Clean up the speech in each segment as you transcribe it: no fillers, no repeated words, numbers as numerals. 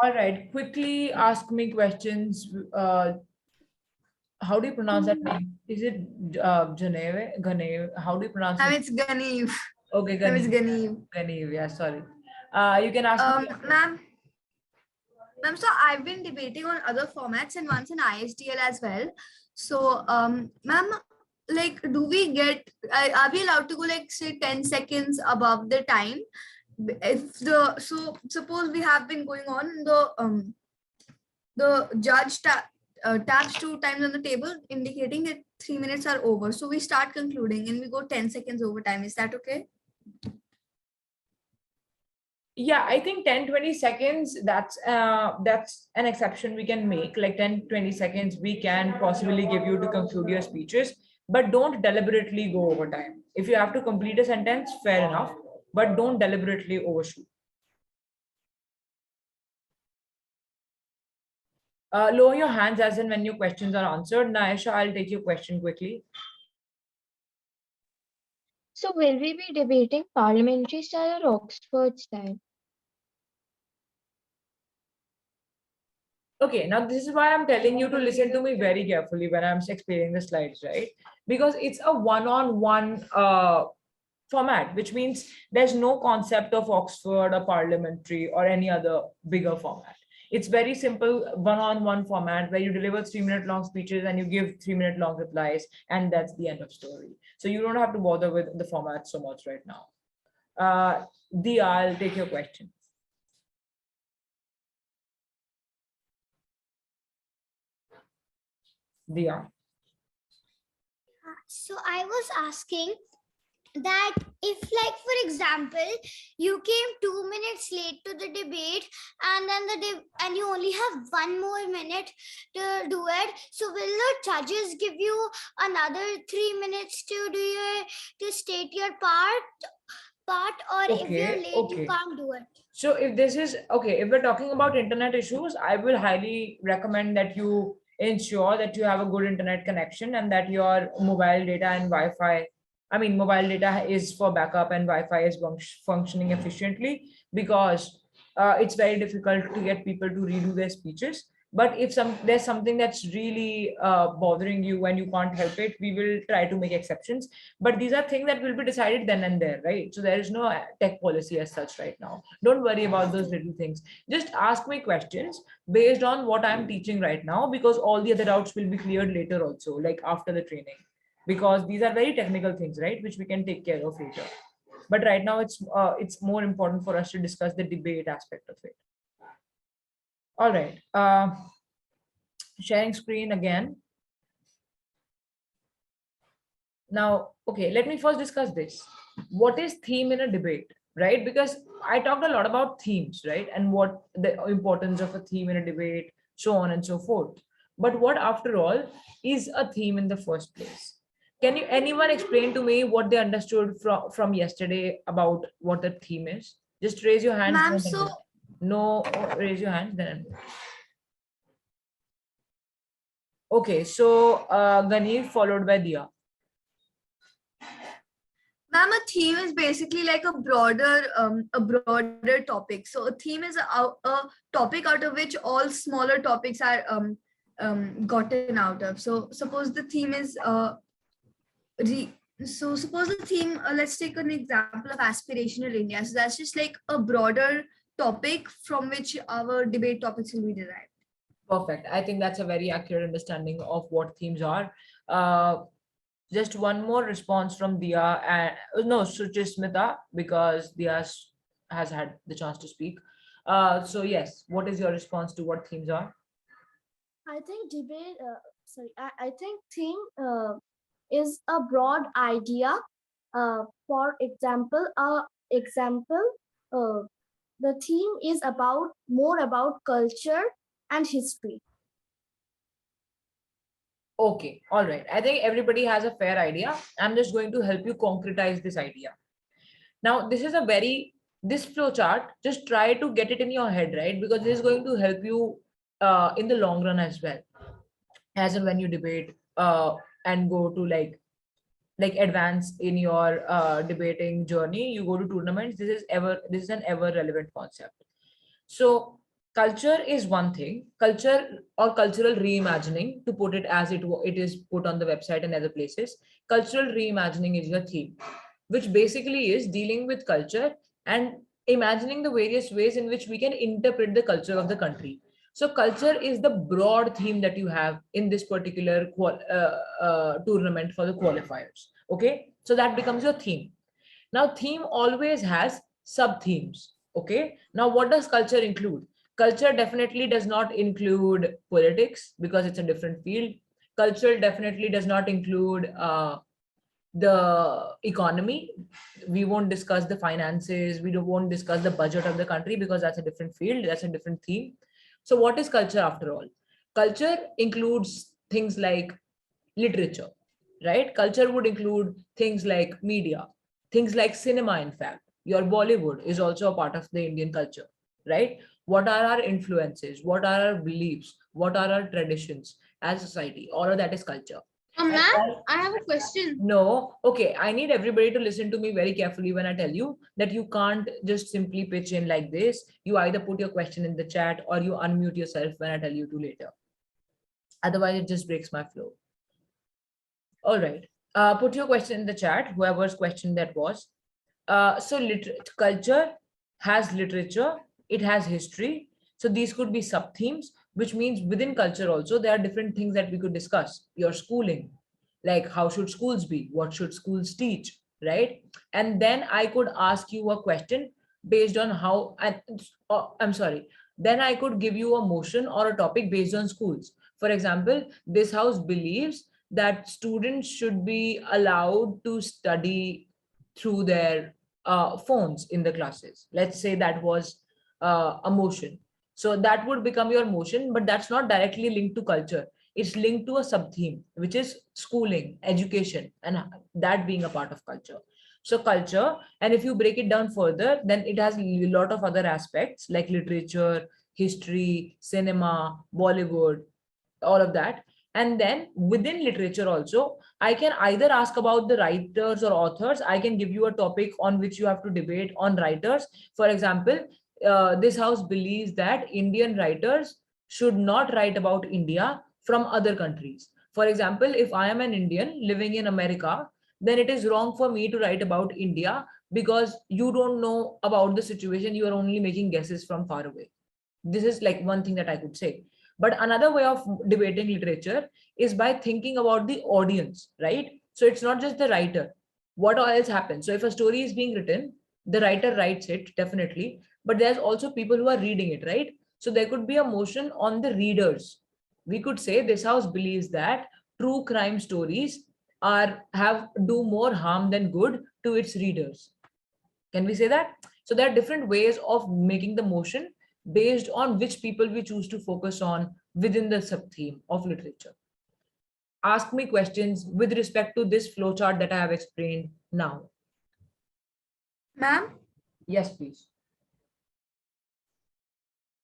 All right, quickly ask me questions. How do you pronounce that name? Is it Geneve? Ganeve? How do you pronounce it? It's Ganeev. Okay, It's Ganev. Ganeev. Ganev, yeah, sorry. You can ask me. Ma'am, so I've been debating on other formats and once in ISDL as well. So, ma'am, like, do we get, are we allowed to go like say 10 seconds above the time? If so suppose we have been going on, the judge taps 2 times on the table indicating that 3 minutes are over. So we start concluding and we go 10 seconds over time. Is that okay? Yeah, I think 10-20 seconds, that's an exception we can make. Like 10-20 seconds we can possibly give you to conclude your speeches, but don't deliberately go over time. If you have to complete a sentence, fair enough, but don't deliberately overshoot. Lower your hands as in when your questions are answered. Naisha, I'll take your question quickly. So will we be debating parliamentary style or Oxford style? Okay, now this is why I'm telling you to listen to me very carefully when I'm explaining the slides, right? Because it's a one-on-one format, which means there's no concept of Oxford or parliamentary or any other bigger format. It's very simple one-on-one format where you deliver 3 minute long speeches and you give 3 minute long replies, and that's the end of story. So you don't have to bother with the format so much right now. Dia, I'll take your question. Dia. So I was asking that if, like, for example, you came 2 minutes late to the debate and then and you only have 1 more minute to do it, so will the judges give you another 3 minutes to do to state your part, or if you're late you can't do it? So if this is okay, if we're talking about internet issues, I will highly recommend that you ensure that you have a good internet connection and that your mobile data and Wi-Fi, I mean, mobile data is for backup and Wi-Fi is functioning efficiently, because it's very difficult to get people to redo their speeches. But if there's something that's really bothering you and you can't help it, we will try to make exceptions. But these are things that will be decided then and there, right? So there is no tech policy as such right now. Don't worry about those little things. Just ask me questions based on what I'm teaching right now, because all the other doubts will be cleared later also, like after the training, because these are very technical things, right, which we can take care of later. But right now it's more important for us to discuss the debate aspect of it. All right. Sharing screen again. Now, okay, let me first discuss this. What is theme in a debate, right? Because I talked a lot about themes, right? And what the importance of a theme in a debate, so on and so forth. But what, after all, is a theme in the first place? Can anyone explain to me what they understood from yesterday about what the theme is? Just raise your hand. Ma'am, so no, raise your hand then. Okay, so Ganesh followed by Dia. Ma'am, a theme is basically like a broader topic. So a theme is a topic out of which all smaller topics are gotten out of. So suppose the theme is suppose the theme, let's take an example of aspirational India. So that's just like a broader topic from which our debate topics will be derived. Perfect. I think that's a very accurate understanding of what themes are. Just one more response from Dia and no, Suchismita, because Dia has had the chance to speak. So yes, what is your response to what themes are? I think debate. I think theme is a broad idea. For example, the theme is more about culture and history. Okay, all right. I think everybody has a fair idea. I'm just going to help you concretize this idea. Now, this flow chart, just try to get it in your head, right? Because this is going to help you in the long run as well. As and when you debate and go to like advance in your debating journey, you go to tournaments. This is an ever relevant concept. So culture is one thing. Culture or cultural reimagining, to put it as it is put on the website and other places. Cultural reimagining is your theme, which basically is dealing with culture and imagining the various ways in which we can interpret the culture of the country. So culture is the broad theme that you have in this particular tournament for the qualifiers. Okay, so that becomes your theme. Now, theme always has sub themes. Okay. Now, what does culture include? Culture definitely does not include politics because it's a different field. Culture definitely does not include the economy. We won't discuss the finances. Won't discuss the budget of the country because that's a different field. That's a different theme. So, what is culture after all? Culture includes things like literature, right? Culture would include things like media, things like cinema. In fact, your Bollywood is also a part of the Indian culture, right? What are our influences? What are our beliefs? What are our traditions as society? All of that is culture. And Ma'am, I have a question. no, okay. I need everybody to listen to me very carefully when I tell you that you can't just simply pitch in like this. You either put your question in the chat or you unmute yourself when I tell you to later. Otherwise, it just breaks my flow. All right. Put your question in the chat, whoever's question that was. Culture has literature, it has history. So these could be sub themes, which means within culture also there are different things that we could discuss. Your schooling, like how should schools be? What should schools teach? Right? And then I could ask you a question based on how, and I'm sorry, then I could give you a motion or a topic based on schools. For example, this house believes that students should be allowed to study through their phones in the classes. Let's say that was a motion. So that would become your motion, but that's not directly linked to culture. It's linked to a sub theme, which is schooling, education, and that being a part of culture. So culture, and if you break it down further, then it has a lot of other aspects like literature, history, cinema, Bollywood, all of that. And then within literature also, I can either ask about the writers or authors. I can give you a topic on which you have to debate on writers. For example, this house believes that Indian writers should not write about India from other countries. For example, if I am an Indian living in America, then it is wrong for me to write about India because you don't know about the situation. You are only making guesses from far away. This is like one thing that I could say. But another way of debating literature is by thinking about the audience, right? So it's not just the writer. What else happens? So if a story is being written, the writer writes it definitely, but there's also people who are reading it, right? So there could be a motion on the readers. We could say this house believes that true crime stories are have do more harm than good to its readers. Can we say that? So there are different ways of making the motion based on which people we choose to focus on within the sub-theme of literature. Ask me questions with respect to this flowchart that I have explained now. Ma'am? Yes, please.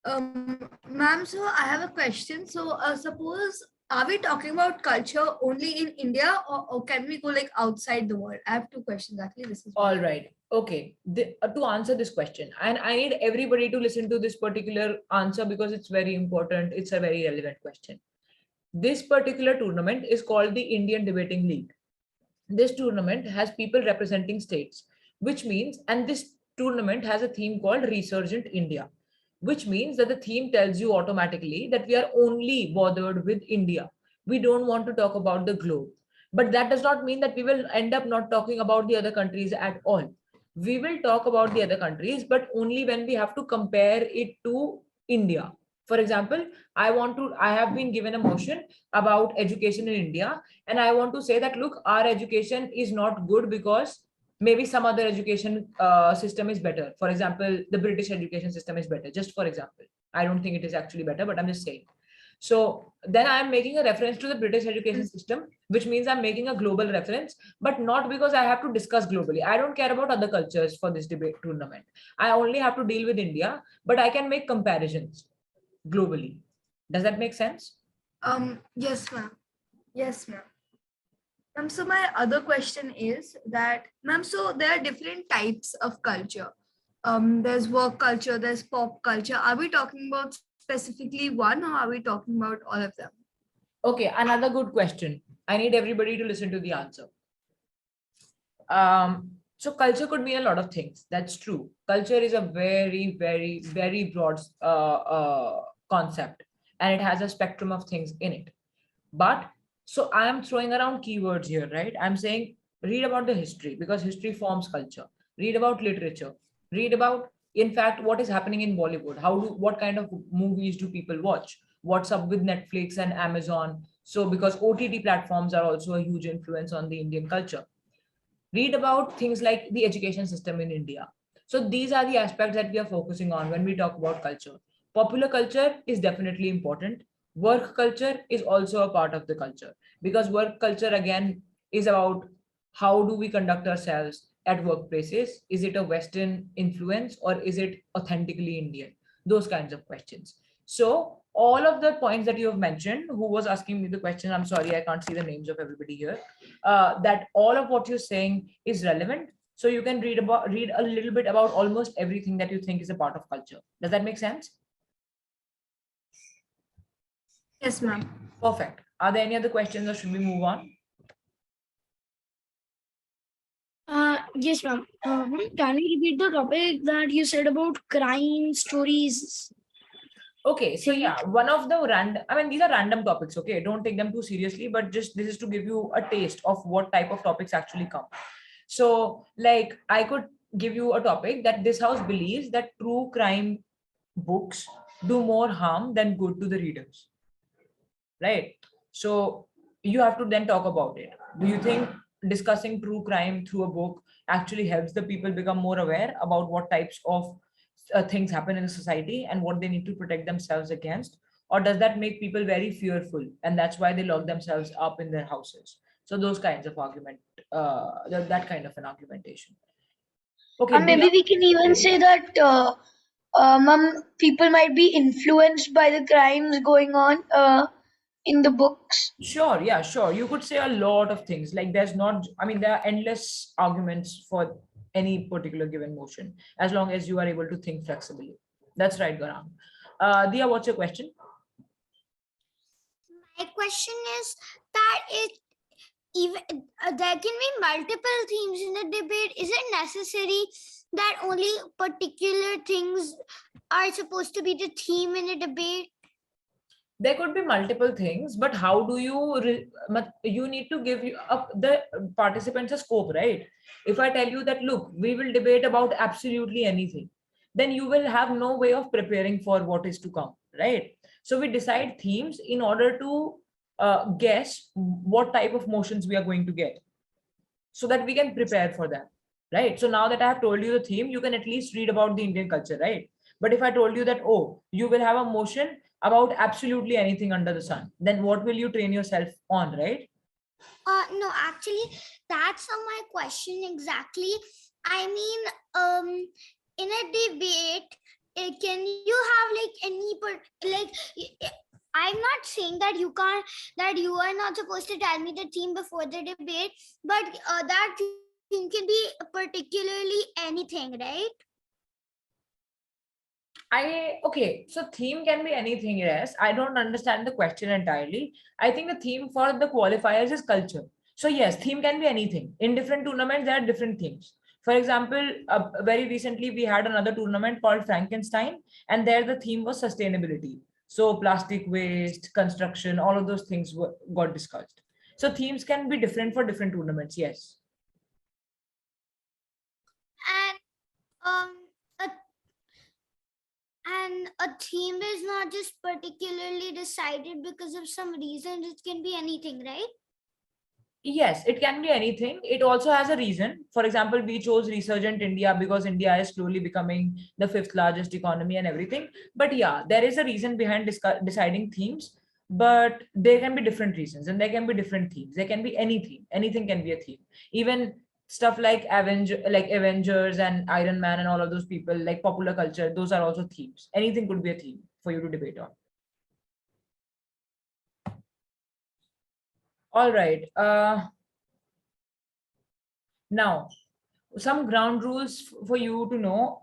Ma'am, so I have a question. So suppose, are we talking about culture only in India, or can we go like outside the world? I have two questions actually. This is All right. Okay. To answer this question, and I need everybody to listen to this particular answer because it's very important. It's a very relevant question. This particular tournament is called the Indian Debating League. This tournament has people representing states, which means, and this tournament has a theme called Resurgent India, which means that the theme tells you automatically that we are only bothered with India. We don't want to talk about the globe. But that does not mean that we will end up not talking about the other countries at all. We will talk about the other countries, but only when we have to compare it to India. For example, I have been given a motion about education in India, and I want to say that, look, our education is not good because maybe some other education system is better. For example, the British education system is better, just for example. I don't think it is actually better, but I'm just saying. So then I'm making a reference to the British education system, which means I'm making a global reference, but not because I have to discuss globally. I don't care about other cultures for this debate tournament. I only have to deal with India, but I can make comparisons globally. Does that make sense? Yes, ma'am. Yes, ma'am. So my other question is that, ma'am, so there are different types of culture. There's work culture, there's pop culture. Are we talking about specifically one, or are we talking about all of them? Okay, another good question. I need everybody to listen to the answer. So culture could mean a lot of things. That's true. Culture is a very, very, very broad concept, and it has a spectrum of things in it. But so I am throwing around keywords here, right? I'm saying read about the history because history forms culture. Read about literature. Read about, in fact, what is happening in Bollywood. What kind of movies do people watch? What's up with Netflix and Amazon? So because OTT platforms are also a huge influence on the Indian culture. Read about things like the education system in India. So these are the aspects that we are focusing on when we talk about culture. Popular culture is definitely important. Work culture is also a part of the culture because work culture again is about how do we conduct ourselves at workplaces? Is it a Western influence or is it authentically Indian? Those kinds of questions. So all of the points that you have mentioned, who was asking me the question, I'm sorry, I can't see the names of everybody here, that all of what you're saying is relevant. So you can read a little bit about almost everything that you think is a part of culture. Does that make sense? Yes, ma'am. Perfect. Are there any other questions or should we move on? Yes, ma'am. Can you repeat the topic that you said about crime stories? Okay, so yeah, one of the random, I mean, these are random topics, okay? Don't take them too seriously, but just this is to give you a taste of what type of topics actually come. So, like, I could give you a topic that this house believes that true crime books do more harm than good to the readers, right? So, you have to then talk about it. Do you think discussing true crime through a book actually helps the people become more aware about what types of things happen in the society and what they need to protect themselves against? Or does that make people very fearful and that's why they lock themselves up in their houses? So those kinds of argument, that kind of an argumentation. Okay, Maybe Dia. we can even say that people might be influenced by the crimes going on in the books. Sure, yeah, sure. You could say a lot of things. Like there's not, I mean, there are endless arguments for any particular given motion, as long as you are able to think flexibly. That's right, Garam. Dia, what's your question? My question is that it even there can be multiple themes in the debate. Is it necessary that only particular things are supposed to be the theme in a debate? There could be multiple things, but how do you need to give up the participants a scope, right? If I tell you that, look, we will debate about absolutely anything, then you will have no way of preparing for what is to come, right? So we decide themes in order to guess what type of motions we are going to get so that we can prepare for them, right? So now that I have told you the theme, you can at least read about the Indian culture, right? But if I told you that, oh, you will have a motion about absolutely anything under the sun, then what will you train yourself on, right? No, actually, that's not my question exactly. I mean, in a debate, can you have like I'm not saying that that you are not supposed to tell me the theme before the debate, but that theme can be particularly anything, right? Okay, so theme can be anything, yes. I don't understand the question entirely. I think the theme for the qualifiers is culture. So yes, theme can be anything. In different tournaments, there are different themes. For example, very recently we had another tournament called Frankenstein, and there the theme was sustainability. So plastic waste, construction, all of those things got discussed. So themes can be different for different tournaments, yes. And a And a theme is not just particularly decided because of some reason, it can be anything, right? Yes, it can be anything. It also has a reason. For example, we chose Resurgent India because India is slowly becoming the fifth largest economy and everything. But yeah, there is a reason behind deciding themes, but there can be different reasons and there can be different themes. There can be anything. Anything can be a theme. Even stuff like Avengers and Iron Man and all of those people, like popular culture, those are also themes. Anything could be a theme for you to debate on. All right. Now, some ground rules for you to know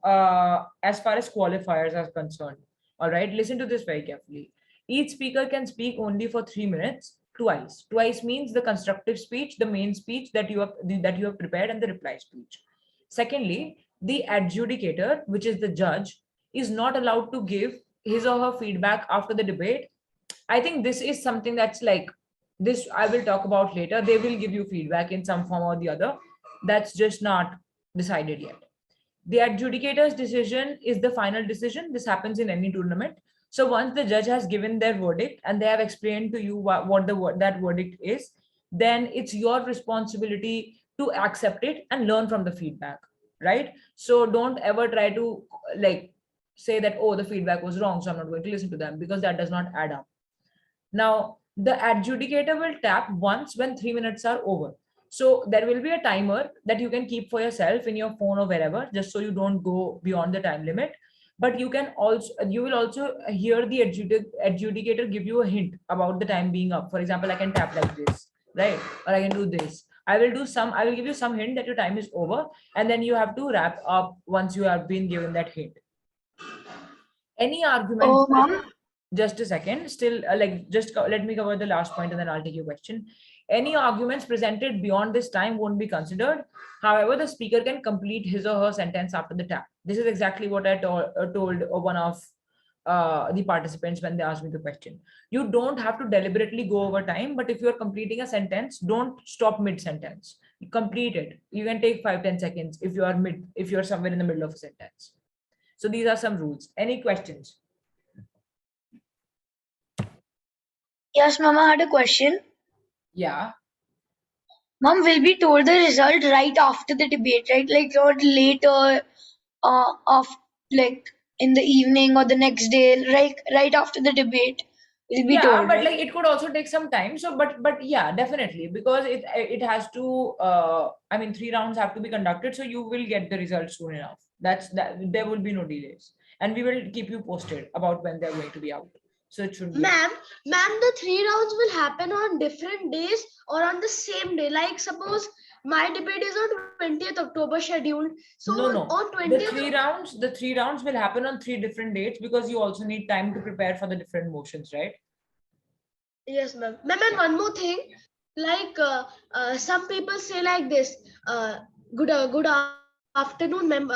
as far as qualifiers are concerned. All right, listen to this very carefully. Each speaker can speak only for 3 minutes twice. Twice means the constructive speech, the main speech that you have prepared, and the reply speech. Secondly, the adjudicator, which is the judge, is not allowed to give his or her feedback after the debate. I think this is something that's like this I will talk about later. They will give you feedback in some form or the other. That's just not decided yet. The adjudicator's decision is the final decision. This happens in any tournament. So once the judge has given their verdict and they have explained to you what that verdict is, then it's your responsibility to accept it and learn from the feedback, right? So don't ever try to like say that, oh, the feedback was wrong, so I'm not going to listen to them, because that does not add up. Now, the adjudicator will tap once when 3 minutes are over. So there will be a timer that you can keep for yourself in your phone or wherever, just so you don't go beyond the time limit. But you will also hear the adjudicator give you a hint about the time being up. For example, I can tap like this, right? Or I can do this. I will give you some hint that your time is over, and then you have to wrap up once you have been given that hint. Any arguments? Oh, mom. Just a second, still let me cover the last point and then I'll take your question. Any arguments presented beyond this time won't be considered. However, the speaker can complete his or her sentence after the tap. This is exactly what I told one of the participants when they asked me the question. You don't have to deliberately go over time, but if you're completing a sentence, don't stop mid-sentence. Complete it. You can take 5-10 seconds if you're somewhere in the middle of a sentence. So these are some rules. Any questions? Yes, mom, I had a question. Yeah. Mom, will be told the result right after the debate, right? Like not later, of like in the evening or the next day, right after the debate, will be Yeah, told, but right? like it could also take some time. So, but yeah, definitely, because it has to. I mean, 3 rounds have to be conducted, so you will get the results soon enough. That there will be no delays, and we will keep you posted about when they're going to be out. So it should be. Ma'am, the 3 rounds will happen on different days or on the same day. Like suppose my debate is on 20th October scheduled. So No. on The 20th, 3 rounds, will happen on 3 different dates because you also need time to prepare for the different motions, right? yes, ma'am. Ma'am, and one more thing, like some people say like this, good afternoon,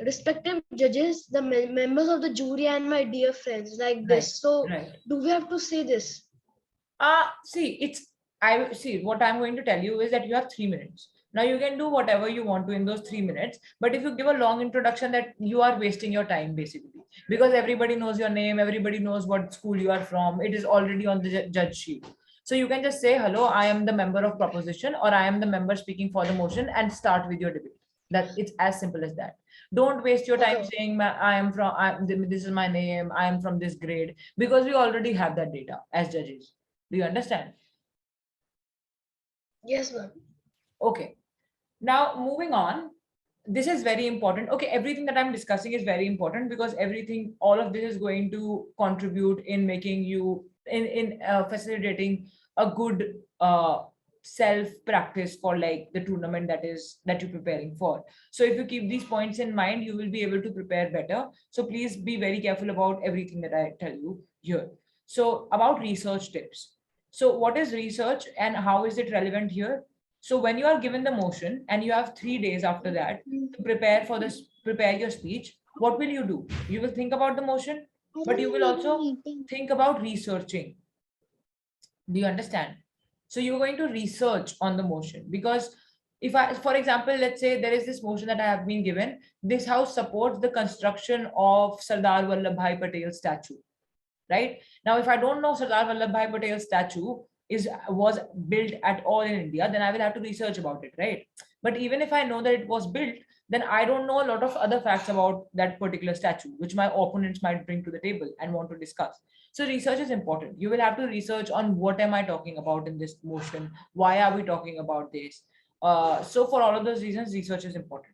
respective judges, the members of the jury, and my dear friends, like this. Right. So Right. do we have to say this? See, what I'm going to tell you is that you have 3 minutes. Now you can do whatever you want to in those 3 minutes, but if you give a long introduction, that you are wasting your time basically, because everybody knows your name, everybody knows what school you are from, it is already on the judge sheet. So you can just say, hello, I am the member of proposition, or I am the member speaking for the motion, and start with your debate. That it's as simple as that. Don't waste your time Okay. saying, this is my name, I am from this grade, because we already have that data as judges. Do you understand? Yes, ma'am. Okay. Now moving on. This is very important. Okay, everything that I'm discussing is very important because all of this is going to contribute in making you in facilitating a good self practice for like the tournament that you're preparing for. So if you keep these points in mind, you will be able to prepare better. So please be very careful about everything that I tell you here. So about research tips. So what is research and how is it relevant here? So when you are given the motion and you have 3 days after that to prepare your speech, what will you do? You will think about the motion, but you will also think about researching. Do you understand? So you're going to research on the motion, because for example, let's say there is this motion that I have been given. This house supports the construction of Sardar Vallabhbhai Patel statue. Right now, if I don't know Sardar Vallabhbhai Patel statue was built at all in India, then I will have to research about it, right? But even if I know that it was built, then I don't know a lot of other facts about that particular statue, which my opponents might bring to the table and want to discuss. So research is important. You will have to research on what am I talking about in this motion? Why are we talking about this? So for all of those reasons, research is important.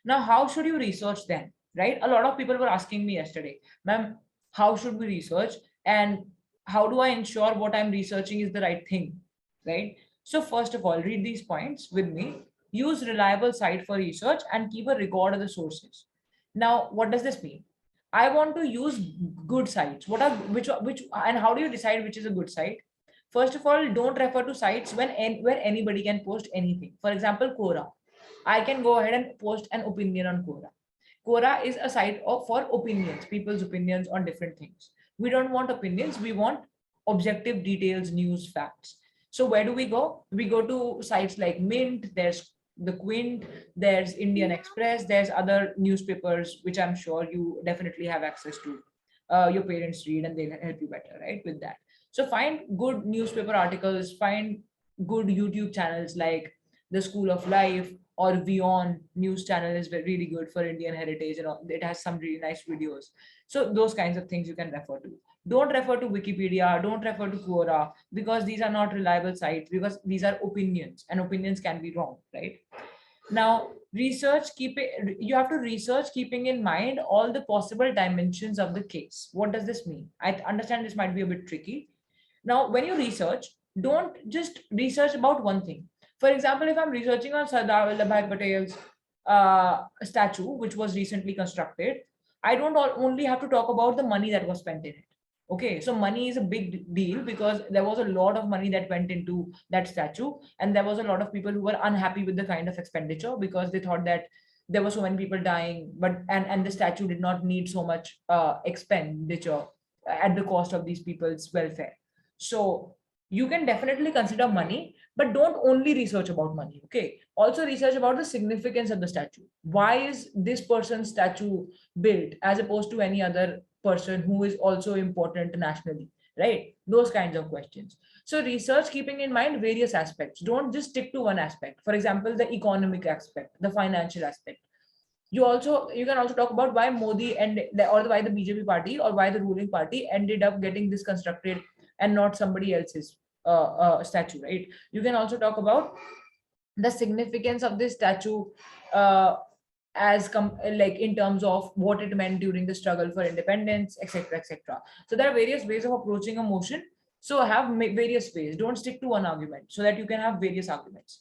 Now, how should you research then? Right? A lot of people were asking me yesterday, ma'am, how should we research, and how do I ensure what I'm researching is the right thing, right? So first of all, read these points with me. Use reliable site for research and keep a record of the sources. Now, what does this mean? I want to use good sites? What are which and how do you decide which is a good site? First of all, don't refer to sites where anybody can post anything. For example, Quora. I can go ahead and post an opinion on Quora. Quora is a site for opinions, people's opinions on different things. We don't want opinions, we want objective details, news, facts. So where do we go? We go to sites like Mint, there's the Quint, there's Indian Express, there's other newspapers, which I'm sure you definitely have access to. Your parents read and they'll help you better, right? With that. So find good newspaper articles, find good YouTube channels like The School of Life, or Beyond news channel is really good for Indian heritage, and it has some really nice videos. So those kinds of things you can refer to. Don't refer to Wikipedia, don't refer to Quora, because these are not reliable sites, because these are opinions and opinions can be wrong, right? Now, you have to research keeping in mind all the possible dimensions of the case. What does this mean? I understand this might be a bit tricky. Now, when you research, don't just research about one thing. For example, if I'm researching on Sardar Vallabhbhai Patel's statue, which was recently constructed, I don't only have to talk about the money that was spent in it. Okay, so money is a big deal because there was a lot of money that went into that statue, and there was a lot of people who were unhappy with the kind of expenditure because they thought that there were so many people dying, but and the statue did not need so much expenditure at the cost of these people's welfare. So you can definitely consider money, but don't only research about money. Okay, also research about the significance of the statue. Why is this person's statue built as opposed to any other person who is also important nationally, right? Those kinds of questions. So research keeping in mind various aspects. Don't just stick to one aspect. For example, the economic aspect, the financial aspect. You can also talk about why Modi or why the BJP party or why the ruling party ended up getting this constructed and not somebody else's statue, right? You can also talk about the significance of this statue, like in terms of what it meant during the struggle for independence, etc., etc. So there are various ways of approaching a motion. So have various ways. Don't stick to one argument so that you can have various arguments.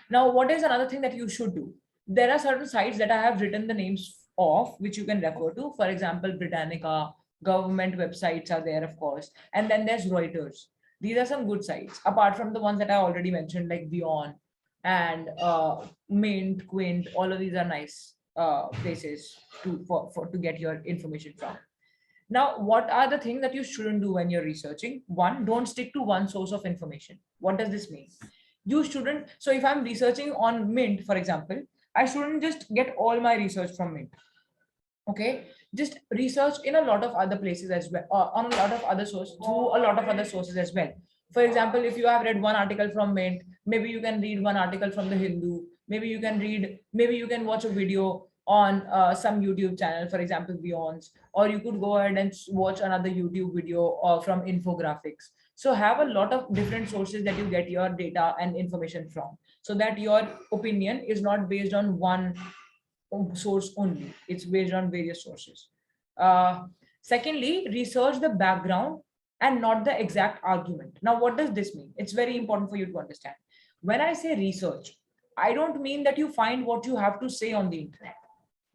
Now, what is another thing that you should do? There are certain sites that I have written the names of, which you can refer to. For example, Britannica, government websites are there, of course. And then there's Reuters. These are some good sites, apart from the ones that I already mentioned, like Beyond and Mint, Quint. All of these are nice places to get your information from. Now, what are the things that you shouldn't do when you're researching? One, don't stick to one source of information. What does this mean? You shouldn't. So if I'm researching on Mint, for example, I shouldn't just get all my research from Mint. Okay, just research in a lot of other places as well, on a lot of other sources, through a lot of other sources as well. For example, if you have read one article from Mint, maybe you can read one article from the Hindu, maybe you can watch a video on some YouTube channel, for example, Beyond's, or you could go ahead and watch another YouTube video from infographics. So have a lot of different sources that you get your data and information from, so that your opinion is not based on one source only. It's based on various sources. Secondly, research the background and not the exact argument. Now, what does this mean? It's very important for you to understand. When I say research, I don't mean that you find what you have to say on the internet.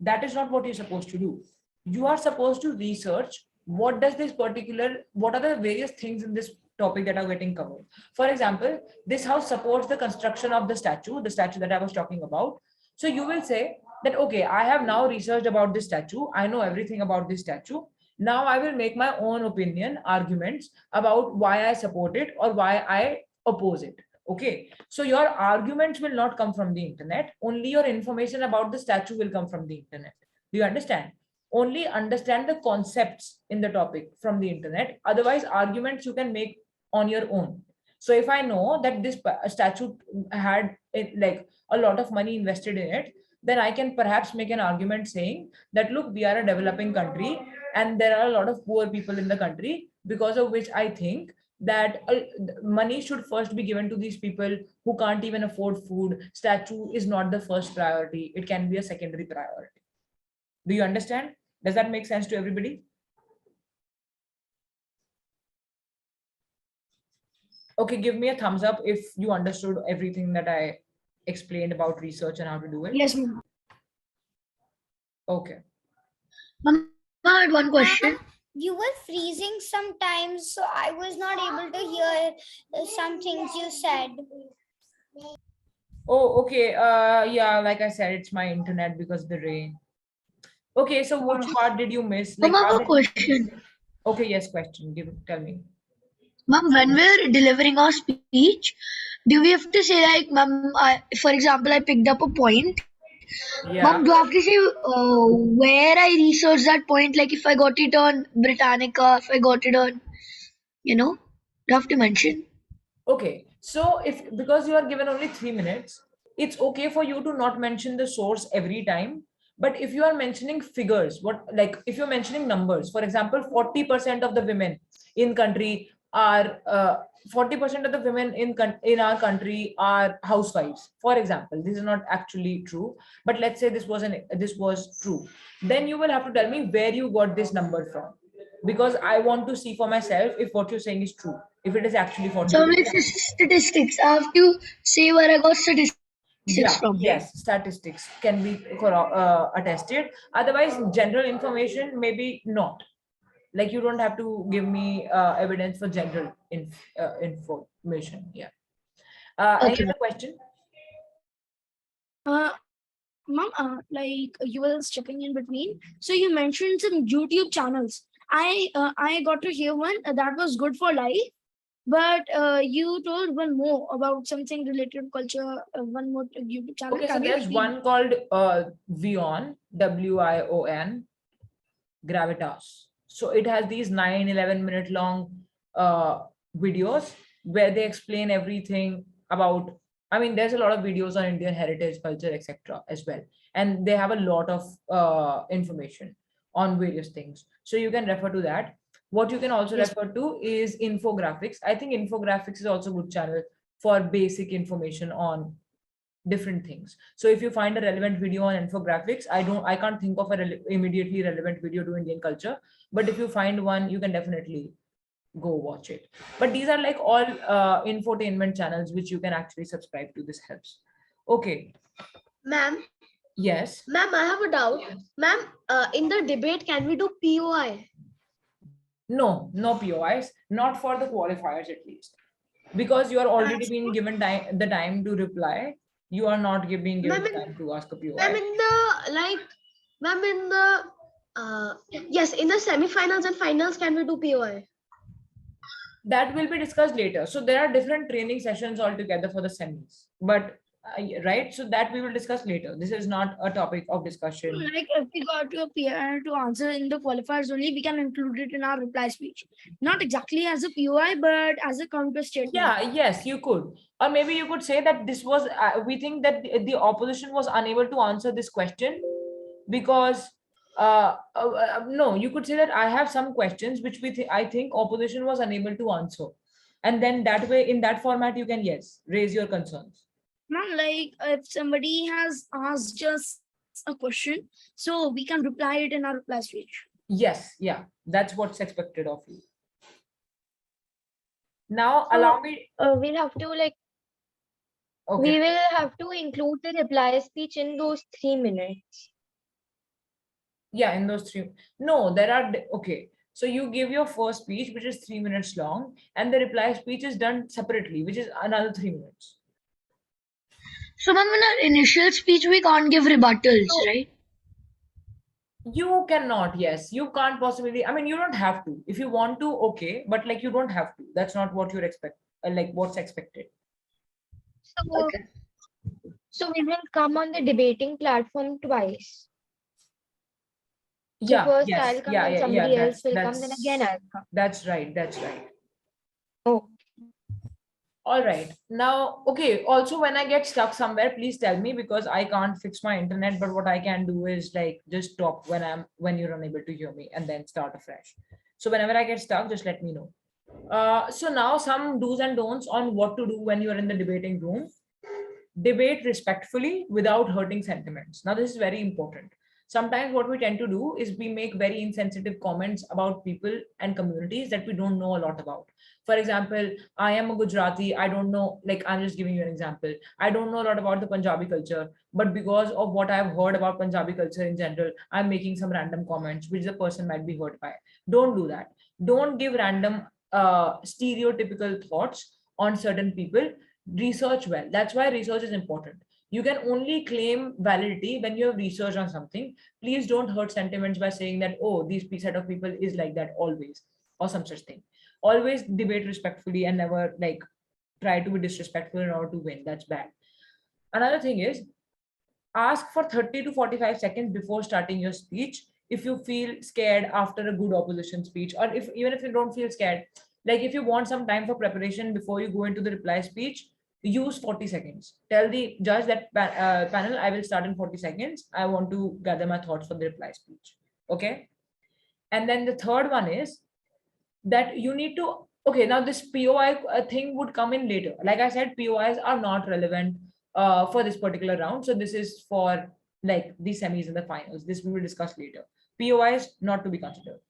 That is not what you're supposed to do. You are supposed to research what are the various things in this topic that are getting covered. For example, this house supports the construction of the statue that I was talking about. So you will say that, okay, I have now researched about this statue. I know everything about this statue. Now I will make my own opinion, arguments about why I support it or why I oppose it. Okay. So your arguments will not come from the internet. Only your information about the statue will come from the internet. Do you understand? Only understand the concepts in the topic from the internet. Otherwise, arguments you can make on your own. So if I know that this statue had like a lot of money invested in it, then I can perhaps make an argument saying that, look, we are a developing country and there are a lot of poor people in the country, because of which I think that money should first be given to these people who can't even afford food. Statue is not the first priority. It can be a secondary priority. Do you understand? Does that make sense to everybody? Okay, give me a thumbs up if you understood everything that I explained about research and how to do it. Yes, ma'am. Okay. Ma'am, I had one question. you were freezing sometimes, so I was not able to hear some things you said. Oh, okay. Yeah, like I said, it's my internet because of the rain. Okay, so which part did you miss? Mom, Like, I are have a there... question. Okay, yes, question. Tell me. Mom, when we're delivering our speech, do we have to say like, Mom, for example, I picked up a point. Yeah. Mom, do I have to say where I researched that point? Like if I got it on Britannica, if I got it on, do I have to mention? Okay, so if because you are given only 3 minutes, it's okay for you to not mention the source every time. But if you are mentioning figures, what like if you're mentioning numbers, for example, 40% of the women in country are 40% of the women in our country are housewives. For example, this is not actually true, but let's say this was true. Then you will have to tell me where you got this number from, because I want to see for myself if what you're saying is true. If it is actually So 40. I'm like statistics. I have to say where I got statistics Yeah, from, right? yes, statistics can be attested. Otherwise, general information, maybe not. Like you don't have to give me evidence for general information. Yeah. Any Okay. other question? Mom, like you were checking in between. So you mentioned some YouTube channels. I got to hear one that was good for life, but you told one more about something related to culture. One more YouTube channel. Okay, so Can you there's repeat? one called Vion, WION, Gravitas. So it has these 9-11 minute long uh, videos where they explain everything about. I mean, there's a lot of videos on Indian heritage, culture, etc. as well, and they have a lot of information on various things. So you can refer to that. What you can also Yes. refer to is infographics. I think infographics is also a good channel for basic information on different things. So if you find a relevant video on infographics, I can't think of a immediately relevant video to Indian culture, but if you find one, you can definitely go watch it. But these are like all infotainment channels which you can actually subscribe to. This helps. Okay. Ma'am, Yes. ma'am, I have a doubt. Ma'am, in the debate, can we do POI? No POIs, not for the qualifiers at least, because you are already being given the time to reply. You are not being given Ma'am, the time to ask a ma'am, POI. in the ma'am, in the yes, in the semi-finals and finals, can we do POI? That will be discussed later. So there are different training sessions altogether for the semis, but right, so that we will discuss later. This is not a topic of discussion. Like if we got to appear to answer in the qualifiers only, we can include it in our reply speech. Not exactly as a POI, but as a counter statement. Yeah, yes, you could. Or maybe you could say that this was, we think that the opposition was unable to answer this question because, no, you could say that I have some questions which I think opposition was unable to answer. And then that way, in that format, you can, yes, raise your concerns. Not like if somebody has asked just a question, so we can reply it in our reply speech. Yes, yeah, that's what's expected of you. Now, So, allow me. we'll have to like Okay. we will have to include the reply speech in those 3 minutes. Yeah, in those three. No, there are. Okay. So you give your first speech, which is 3 minutes long, and the reply speech is done separately, which is another 3 minutes. So ma'am, in our initial speech, we can't give rebuttals, right? You cannot, yes. You can't possibly. I mean, you don't have to. If you want to, okay, but like you don't have to. That's not what you're expect. Like what's expected. So, Okay. so we will come on the debating platform twice. So Yeah. first Yes. I'll come, Yeah. then Yeah. Yeah. somebody else That's will come, then again I'll come. That's right. That's right. Oh, All right. Now, okay. Also, when I get stuck somewhere, please tell me because I can't fix my internet. But what I can do is like just stop when you're unable to hear me and then start afresh. So whenever I get stuck, just let me know. So now some do's and don'ts on what to do when you're in the debating room. Debate respectfully without hurting sentiments. Now, this is very important. sometimes what we tend to do is we make very insensitive comments about people and communities that we don't know a lot about. For example, I am a Gujarati. I don't know, like, I'm just giving you an example. I don't know a lot about the Punjabi culture, but because of what I've heard about Punjabi culture in general, I'm making some random comments which the person might be hurt by. Don't do that. Don't give random stereotypical thoughts on certain people. Research well. That's why research is important. You can only claim validity when you have research on something. Please don't hurt sentiments by saying that, oh, these set of people is like that always, or some such thing. Always debate respectfully and never like try to be disrespectful in order to win. That's bad. Another thing is, ask for 30 to 45 seconds before starting your speech if you feel scared after a good opposition speech, or if even if you don't feel scared, like if you want some time for preparation before you go into the reply speech, use 40 seconds. Tell the judge that panel, I will start in 40 seconds. I want to gather my thoughts for the reply speech. Okay. And then the third one is that you need to, okay, now this POI thing would come in later. Like I said, POIs are not relevant for this particular round. So this is for like the semis and the finals. This we will discuss later. POIs not to be considered.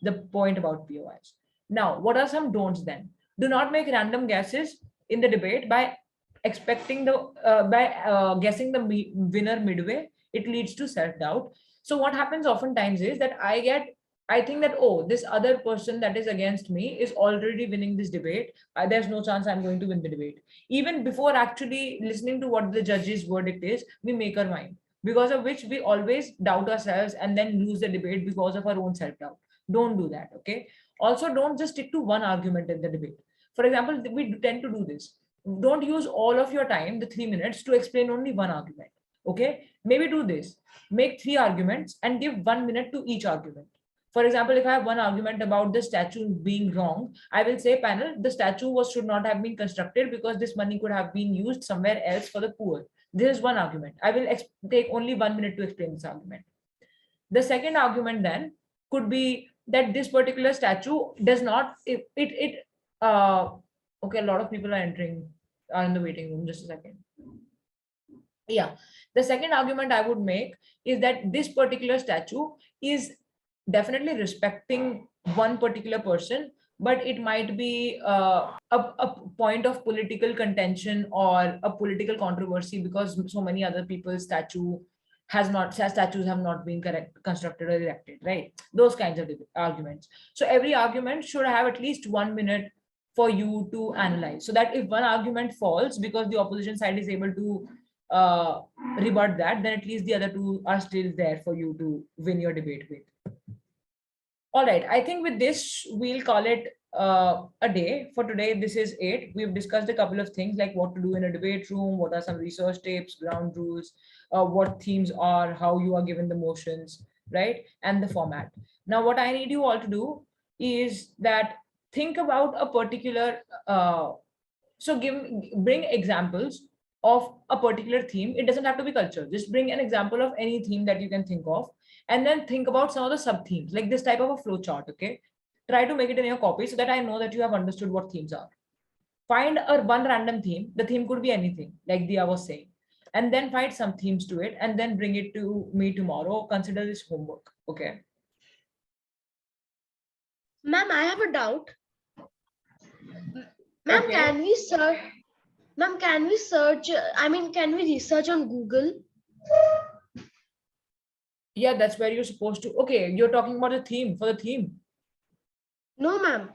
The point about POIs. Now, what are some don'ts then? Do not make random guesses in the debate by expecting the guessing the winner midway. It leads to self-doubt. So what happens oftentimes is that I think that, oh, this other person that is against me is already winning this debate. There's no chance I'm going to win the debate. Even before actually listening to what the judge's verdict is, we make our mind, because of which we always doubt ourselves and then lose the debate because of our own self-doubt. Don't do that, okay? Also, don't just stick to one argument in the debate. For example, we tend to do this. Don't use all of your time, the 3 minutes, to explain only one argument, okay? Maybe do this. Make 3 arguments and give 1 minute to each argument. For example, if I have one argument about the statue being wrong, I will say, panel, the statue should not have been constructed because this money could have been used somewhere else for the poor. This is one argument. I will take only 1 minute to explain this argument. The second argument then could be that this particular statue does not, okay, a lot of people are entering, are in the waiting room. Just a second. Yeah. The second argument I would make is that this particular statue is definitely respecting one particular person, but it might be a point of political contention or a political controversy because so many other people's statues have not been constructed or erected, right? Those kinds of arguments. So every argument should have at least 1 minute for you to analyze, so that if one argument falls because the opposition side is able to rebut that, then at least the other two are still there for you to win your debate with. All right, I think with this, we'll call it a day for today. This is it. We've discussed a couple of things like what to do in a debate room, what are some research tips, ground rules, what themes are, how you are given the motions, right? And the format. Now, what I need you all to do is that think about a particular, bring examples of a particular theme. It doesn't have to be culture. Just bring an example of any theme that you can think of, and then think about some of the sub themes, like this type of a flow chart. Okay, try to make it in your copy so that I know that you have understood what themes are. Find one random theme. The theme could be anything, like Dia was saying, and then find some themes to it, and then bring it to me tomorrow. Consider this homework. Okay. Ma'am, I have a doubt. Ma'am, Okay. can we search? Ma'am, can we search? I mean, can we research on Google? Yeah, that's where you're supposed to. Okay, you're talking about the theme for the theme. No, ma'am.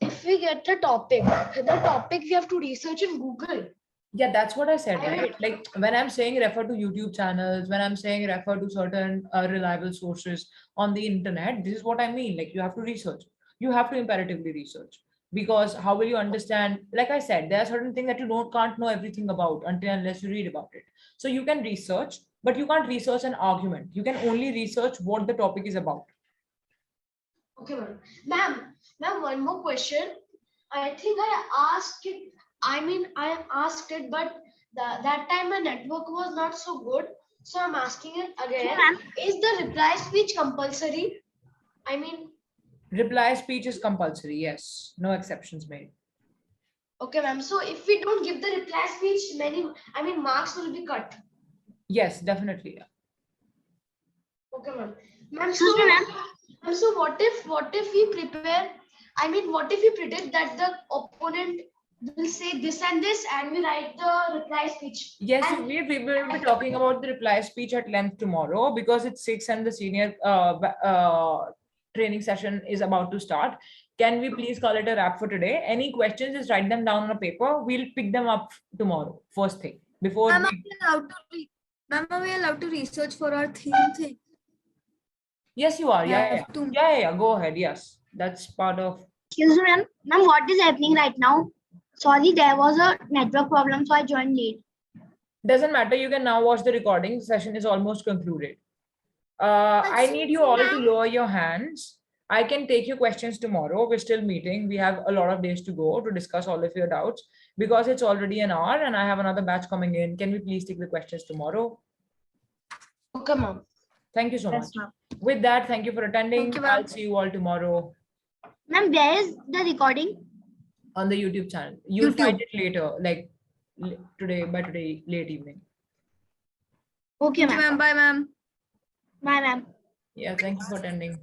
If we get the topic we have to research in Google. Yeah, that's what I said, right? Like when I'm saying refer to YouTube channels, when I'm saying refer to certain reliable sources on the internet, this is what I mean. Like you have to research. You have to imperatively research, because how will you understand? Like I said, there are certain things that you can't know everything about until unless you read about it. So you can research, but you can't research an argument. You can only research what the topic is about. Okay, ma'am. Ma'am, one more question. I think I asked it. I mean, I asked it, but that time my network was not so good. So I'm asking it again. Is the reply speech compulsory? I mean, reply speech is compulsory. Yes, no exceptions made. Okay, ma'am. So if we don't give the reply speech, marks will be cut. Yes, definitely. Okay, ma'am. Ma'am, Excuse me, ma'am. so what if we prepare? I mean, what if we predict that the opponent will say this and this, and we write the reply speech? Yes, And we will be talking about the reply speech at length tomorrow because it's 6 and the senior training session is about to start. Can we please call it a wrap for today? Any questions, just write them down on a paper. We'll pick them up tomorrow, first thing. Before Ma'am, we... Ma'am, are we allowed to research for our theme thing? Yes, you are. We Yeah. have to. Yeah. Go ahead. Yes. That's part of... Excuse me, ma'am. Ma'am, what is happening right now? Sorry, there was a network problem, so I joined late. Doesn't matter. You can now watch the recording. Session is almost concluded. I need you all to lower your hands. I can take your questions tomorrow. We're still meeting. We have a lot of days to go to discuss all of your doubts because it's already an hour and I have another batch coming in. Can we please take the questions tomorrow? okay, ma'am. Thank you so Yes, much. ma'am. With that, thank you for attending. Thank you, ma'am. I'll see you all tomorrow Ma'am, where is the recording? on the YouTube channel. You'll YouTube. find it later, like by today, late evening. Okay, Thank you, ma'am. ma'am. Bye, ma'am. Bye, ma'am. Yeah, thank you for attending.